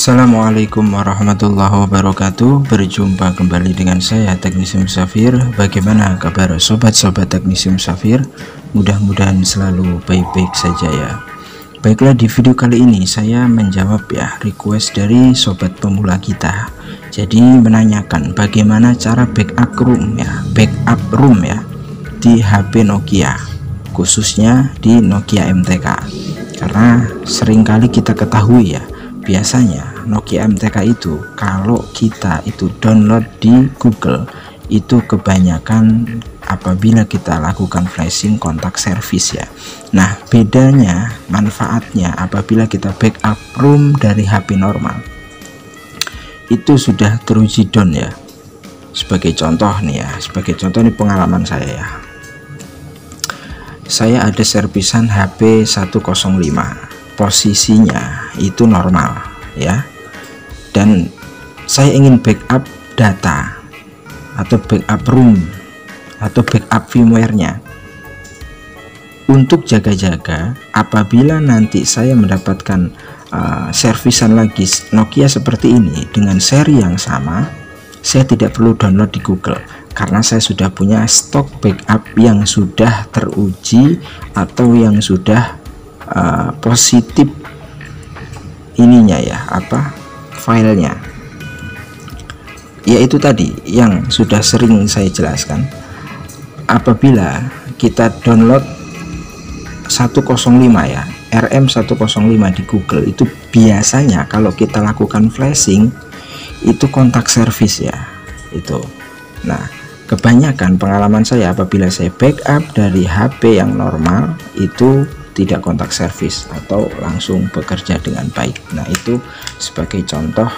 Assalamualaikum warahmatullahi wabarakatuh. Berjumpa kembali dengan saya Teknisi Musafir. Bagaimana kabar sobat-sobat Teknisi Musafir? Mudah-mudahan selalu baik-baik saja ya. Baiklah, di video kali ini saya menjawab ya request dari sobat pemula kita. Jadi menanyakan bagaimana cara backup room ya di HP Nokia, khususnya di Nokia MTK. Karena seringkali kita ketahui ya, biasanya Nokia MTK itu kalau kita itu download di Google itu kebanyakan apabila kita lakukan flashing kontak service ya. Nah, bedanya manfaatnya apabila kita backup room dari HP normal itu sudah teruji down ya. Sebagai contoh nih nih pengalaman saya ya. Saya ada servisan HP 105, posisinya itu normal ya, dan saya ingin backup data atau backup room atau backup firmware-nya untuk jaga-jaga apabila nanti saya mendapatkan servisan lagi Nokia seperti ini dengan seri yang sama. Saya tidak perlu download di Google karena saya sudah punya stok backup yang sudah teruji atau yang sudah positif ininya ya, filenya, yaitu tadi yang sudah sering saya jelaskan. Apabila kita download 105 ya, RM105 di Google, itu biasanya kalau kita lakukan flashing itu kontak service ya itu. Nah, kebanyakan pengalaman saya apabila saya backup dari HP yang normal itu tidak kontak service atau langsung bekerja dengan baik. Nah, itu sebagai contoh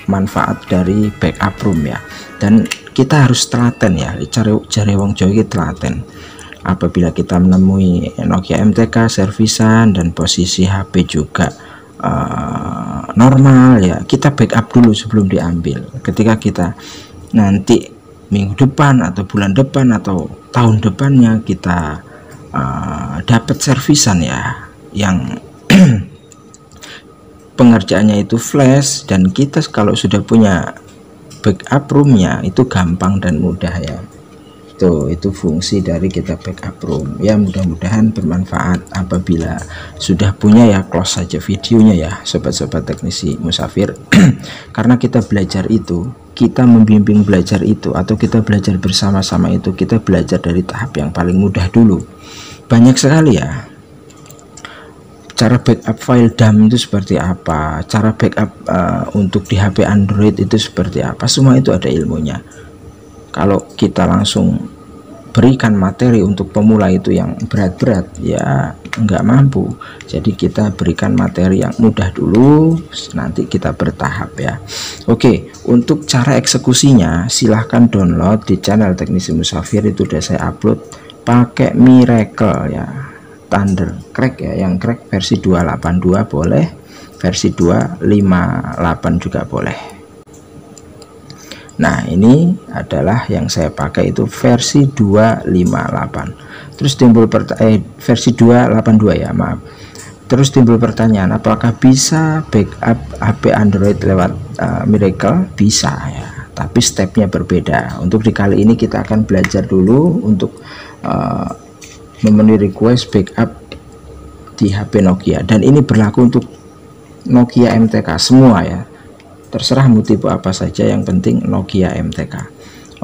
manfaat dari backup room ya. Dan kita harus telaten ya, cari wong Jawa iki telaten. Apabila kita menemui Nokia MTK servisan dan posisi HP juga normal ya, kita backup dulu sebelum diambil. Ketika kita nanti minggu depan atau bulan depan atau tahun depannya kita dapat servisan ya yang pengerjaannya itu flash, dan kita kalau sudah punya backup roomnya itu gampang dan mudah ya. Itu fungsi dari kita backup room ya. Mudah-mudahan bermanfaat. Apabila sudah punya ya, close saja videonya ya sobat-sobat Teknisi Musafir. Karena kita belajar itu, kita membimbing belajar itu, atau kita belajar bersama-sama itu, kita belajar dari tahap yang paling mudah dulu. Banyak sekali ya cara backup file dump itu seperti apa, cara backup untuk di HP Android itu seperti apa, semua itu ada ilmunya. Kalau kita langsung berikan materi untuk pemula itu yang berat-berat ya nggak mampu. Jadi kita berikan materi yang mudah dulu, nanti kita bertahap ya. Oke, untuk cara eksekusinya silahkan download di channel Teknisi Musafir, itu udah saya upload pakai Miracle ya, Thunder Crack ya, yang crack versi 282 boleh, versi 258 juga boleh. Nah, ini adalah yang saya pakai itu versi 258. Terus timbul versi 282 ya, maaf. Terus timbul pertanyaan, apakah bisa backup HP Android lewat Miracle? Bisa ya, tapi stepnya berbeda. Untuk di kali ini kita akan belajar dulu untuk memenuhi request backup di HP Nokia, dan ini berlaku untuk Nokia MTK semua ya. Terserah mau tipe apa saja, yang penting Nokia MTK.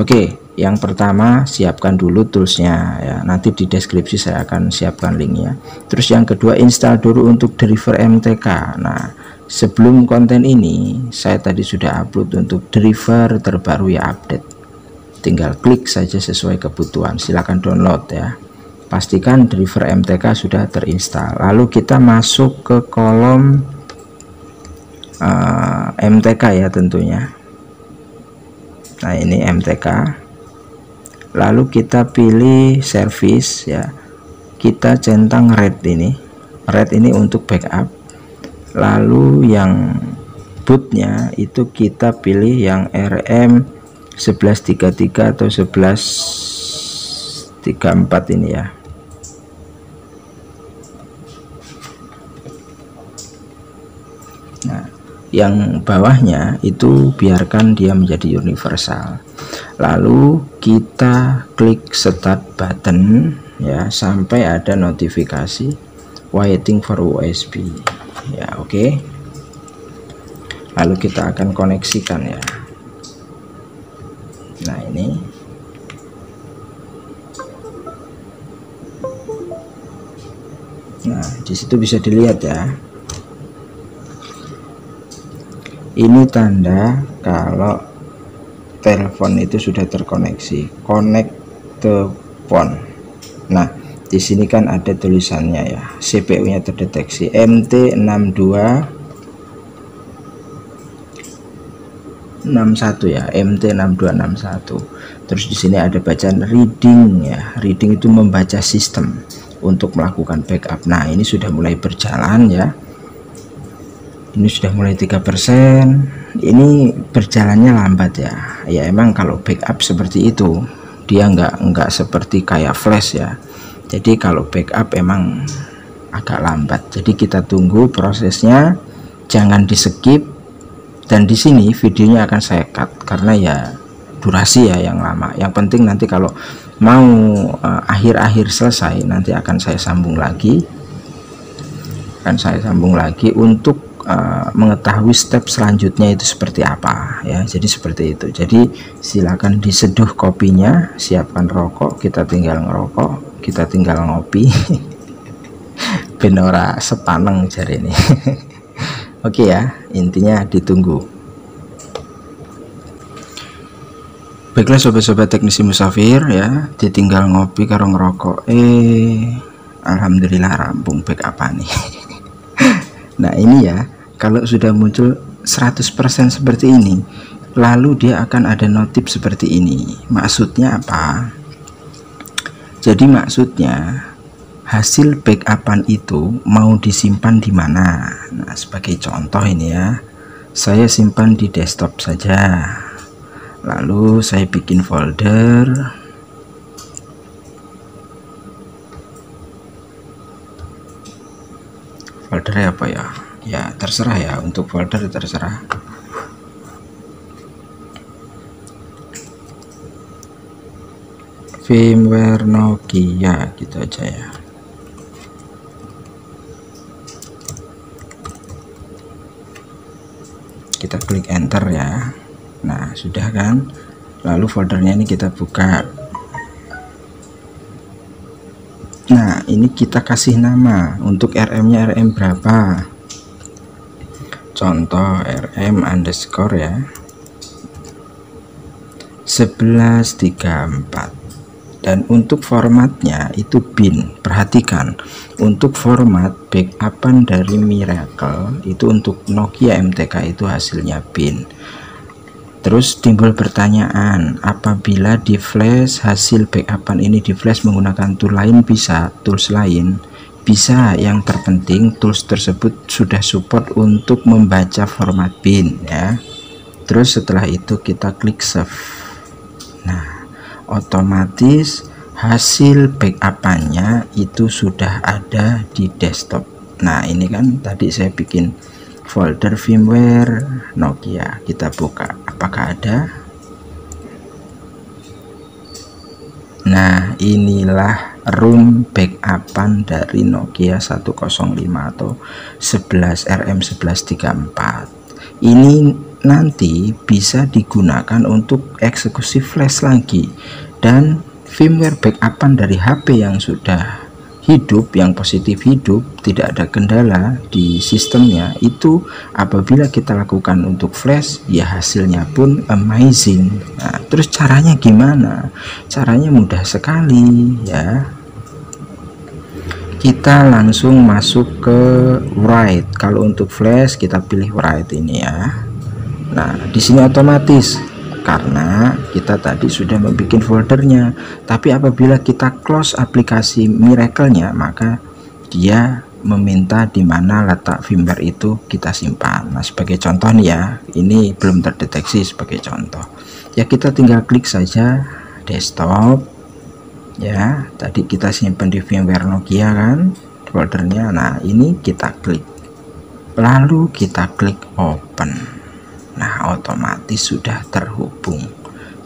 Oke, yang pertama siapkan dulu toolsnya ya, nanti di deskripsi saya akan siapkan linknya. Terus yang kedua, install dulu untuk driver MTK. Nah, sebelum konten ini saya tadi sudah upload untuk driver terbaru ya, update. Tinggal klik saja sesuai kebutuhan, silahkan download ya. Pastikan driver MTK sudah terinstall. Lalu kita masuk ke kolom MTK ya tentunya. Nah, ini MTK, lalu kita pilih service ya, kita centang red ini untuk backup. Lalu yang bootnya itu kita pilih yang RM 1133 atau 1134 ini ya. Nah, yang bawahnya itu biarkan dia menjadi universal. Lalu kita klik start button ya sampai ada notifikasi waiting for USB ya. Oke. Lalu kita akan koneksikan ya. Nah ini disitu bisa dilihat ya, ini tanda kalau telepon itu sudah terkoneksi, connect to phone. Nah di sini kan ada tulisannya ya, CPU nya terdeteksi MT6261 ya, MT6261. Terus di sini ada bacaan reading ya, reading itu membaca sistem untuk melakukan backup. Nah ini sudah mulai berjalan ya, ini sudah mulai 3%. Ini berjalannya lambat ya, ya emang kalau backup seperti itu dia nggak seperti kayak flash ya. Jadi kalau backup emang agak lambat, jadi kita tunggu prosesnya, jangan di skip. Dan di sini videonya akan saya cut karena ya durasi ya yang lama. Yang penting nanti kalau mau akhir-akhir selesai nanti akan saya sambung lagi, untuk mengetahui step selanjutnya itu seperti apa ya. Jadi seperti itu. Jadi silakan diseduh kopinya, siapkan rokok, kita tinggal ngerokok, kita tinggal ngopi. Benora sepaneng jari ini. Oke ya, intinya ditunggu. Baiklah sobat-sobat teknisi musafir ya, ditinggal ngopi karo ngerokok. Alhamdulillah rampung backup nih. Nah ini ya, kalau sudah muncul 100% seperti ini, lalu dia akan ada notif seperti ini. Maksudnya apa? Jadi maksudnya hasil backupan itu mau disimpan di mana. Nah sebagai contoh ini ya, saya simpan di desktop saja, lalu saya bikin folder. Foldernya apa ya? Ya terserah ya, untuk folder terserah. Firmware Nokia gitu aja ya. Kita klik enter ya. Nah sudah kan, lalu foldernya ini kita buka. Nah ini kita kasih nama, untuk RM nya RM berapa, contoh RM underscore ya 1134. Dan untuk formatnya itu bin. Perhatikan, untuk format backupan dari Miracle itu untuk Nokia MTK itu hasilnya bin. Terus timbul pertanyaan, apabila di flash hasil backupan ini di flash menggunakan tool lain bisa, tools lain bisa. Yang terpenting tools tersebut sudah support untuk membaca format bin ya. Terus setelah itu kita klik save. Nah otomatis hasil backupannya itu sudah ada di desktop. Nah ini kan tadi saya bikin folder firmware Nokia, kita buka apakah ada. Nah inilah room backupan dari Nokia 105 atau 11 RM1134. Ini nanti bisa digunakan untuk eksekusi flash lagi, dan firmware backupan dari HP yang sudah hidup, yang positif hidup, tidak ada kendala di sistemnya, itu apabila kita lakukan untuk flash ya hasilnya pun amazing. Nah terus caranya gimana? Caranya mudah sekali ya, kita langsung masuk ke write. Kalau untuk flash kita pilih write ini ya. Nah di sini otomatis karena kita tadi sudah membuat foldernya. Tapi apabila kita close aplikasi Miracle-nya, maka dia meminta di mana letak firmware itu kita simpan. Nah sebagai contoh nih ya, ini belum terdeteksi sebagai contoh ya, kita tinggal klik saja desktop ya. Tadi kita simpan di firmware Nokia kan foldernya. Nah ini kita klik, lalu kita klik open. open. Nah, otomatis sudah terhubung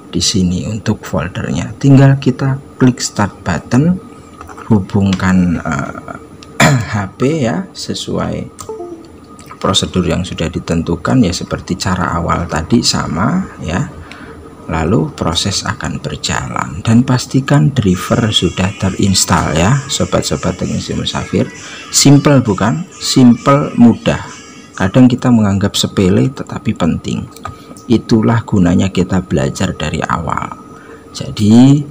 di sini untuk foldernya. Tinggal kita klik start button, hubungkan HP ya sesuai prosedur yang sudah ditentukan ya, seperti cara awal tadi sama ya. Lalu proses akan berjalan dan pastikan driver sudah terinstall ya, sobat-sobat teknisi musafir. Simple bukan? Simple, mudah. Kadang kita menganggap sepele tetapi penting. Itulah gunanya kita belajar dari awal. Jadi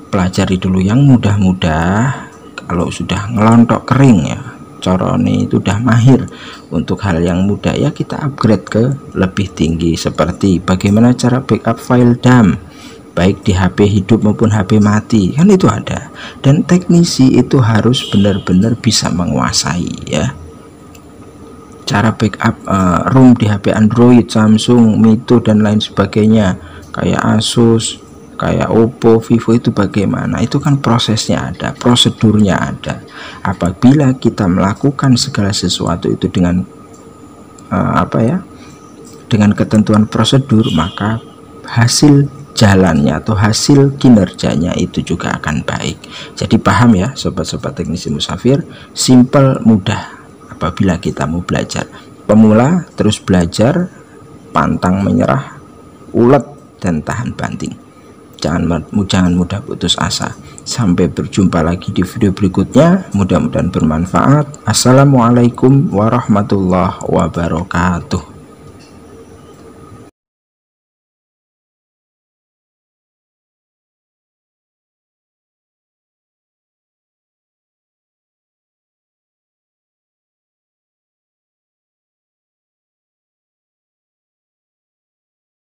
pelajari dulu yang mudah-mudah. Kalau sudah ngelontok kering ya, corone itu udah mahir untuk hal yang mudah ya, kita upgrade ke lebih tinggi, seperti bagaimana cara backup file dump baik di HP hidup maupun HP mati, kan itu ada. Dan teknisi itu harus benar-benar bisa menguasai ya cara backup ROM di HP Android, Samsung, Mito dan lain sebagainya, kayak Asus, kayak Oppo, Vivo, itu bagaimana, itu kan prosesnya ada, prosedurnya ada. Apabila kita melakukan segala sesuatu itu dengan dengan ketentuan prosedur, maka hasil jalannya atau hasil kinerjanya itu juga akan baik. Jadi paham ya sobat-sobat teknisi musafir, simple, mudah apabila kita mau belajar. Pemula terus belajar, pantang menyerah, ulet dan tahan banting. Jangan mudah putus asa. Sampai berjumpa lagi di video berikutnya, mudah-mudahan bermanfaat. Assalamualaikum warahmatullahi wabarakatuh.